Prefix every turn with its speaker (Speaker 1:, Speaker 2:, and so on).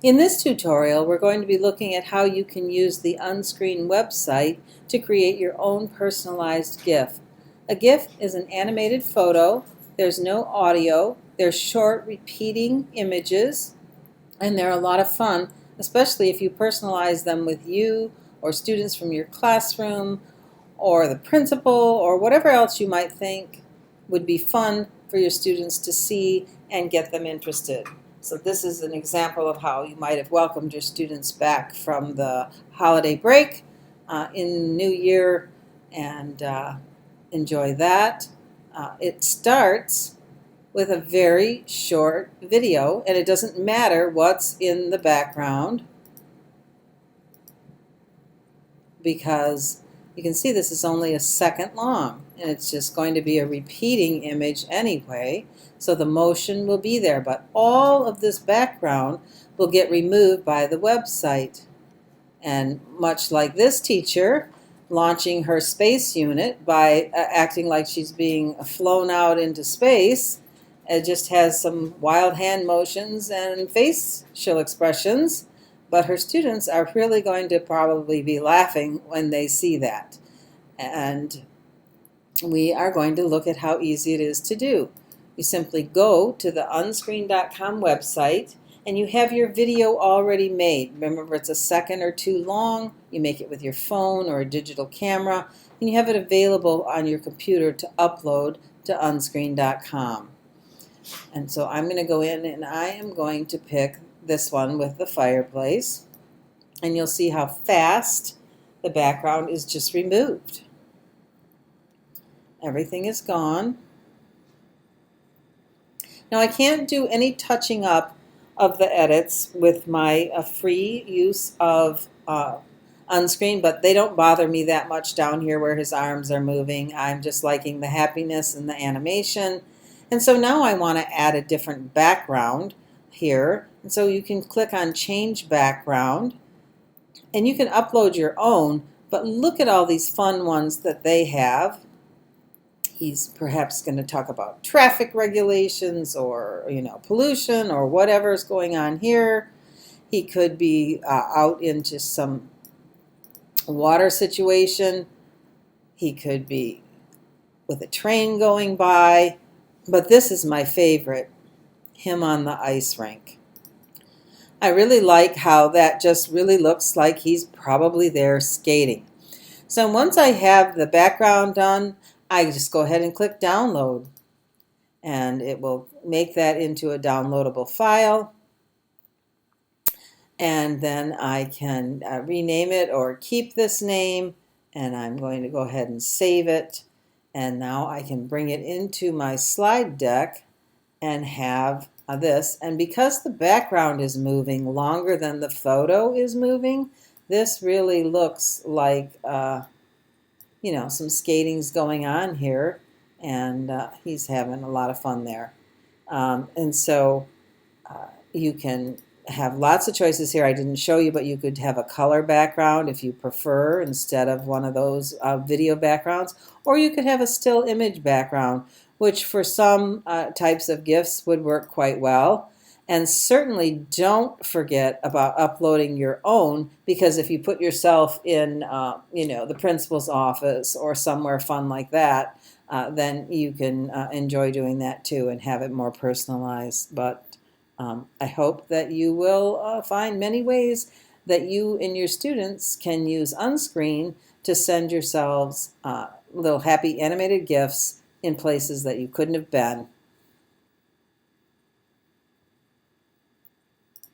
Speaker 1: In this tutorial, we're going to be looking at how you can use the Unscreen website to create your own personalized GIF. A GIF is an animated photo. There's no audio. They're short, repeating images, and they're a lot of fun, especially if you personalize them with you or students from your classroom or the principal or whatever else you might think would be fun for your students to see and get them interested. So this is an example of how you might have welcomed your students back from the holiday break in New Year, and enjoy that. It starts with a very short video, and it doesn't matter what's in the background because you can see this is only a second long, and it's just going to be a repeating image anyway, so the motion will be there, but all of this background will get removed by the website. And much like this teacher launching her space unit by acting like she's being flown out into space, it just has some wild hand motions and facial expressions, but her students are really going to probably be laughing when they see that. And we are going to look at how easy it is to do. You simply go to the unscreen.com website and you have your video already made. Remember, it's a second or two long. You make it with your phone or a digital camera, and you have it available on your computer to upload to unscreen.com. And so I'm going to go in and I am going to pick this one with the fireplace, and you'll see how fast the background is just removed. Everything is gone. Now I can't do any touching up of the edits with my free use of Unscreen, but they don't bother me that much down here where his arms are moving. I'm just liking the happiness and the animation. And so now I want to add a different background here. And so you can click on Change Background, and you can upload your own, but look at all these fun ones that they have. He's perhaps going to talk about traffic regulations or, pollution or whatever's going on here. He could be out into some water situation. He could be with a train going by. But this is my favorite, him on the ice rink. I really like how that just really looks like he's probably there skating. So once I have the background done, I just go ahead and click download, and it will make that into a downloadable file, and then I can rename it or keep this name, and I'm going to go ahead and save it, and now I can bring it into my slide deck and have this. And because the background is moving longer than the photo is moving, this really looks like some skating's going on here, and he's having a lot of fun there. And so you can have lots of choices here. I didn't show you, but you could have a color background if you prefer instead of one of those video backgrounds, or you could have a still image background, which for some types of GIFs would work quite well. And certainly don't forget about uploading your own, because if you put yourself in, the principal's office or somewhere fun like that, then you can enjoy doing that too and have it more personalized. But I hope that you will find many ways that you and your students can use Unscreen to send yourselves little happy animated GIFs in places that you couldn't have been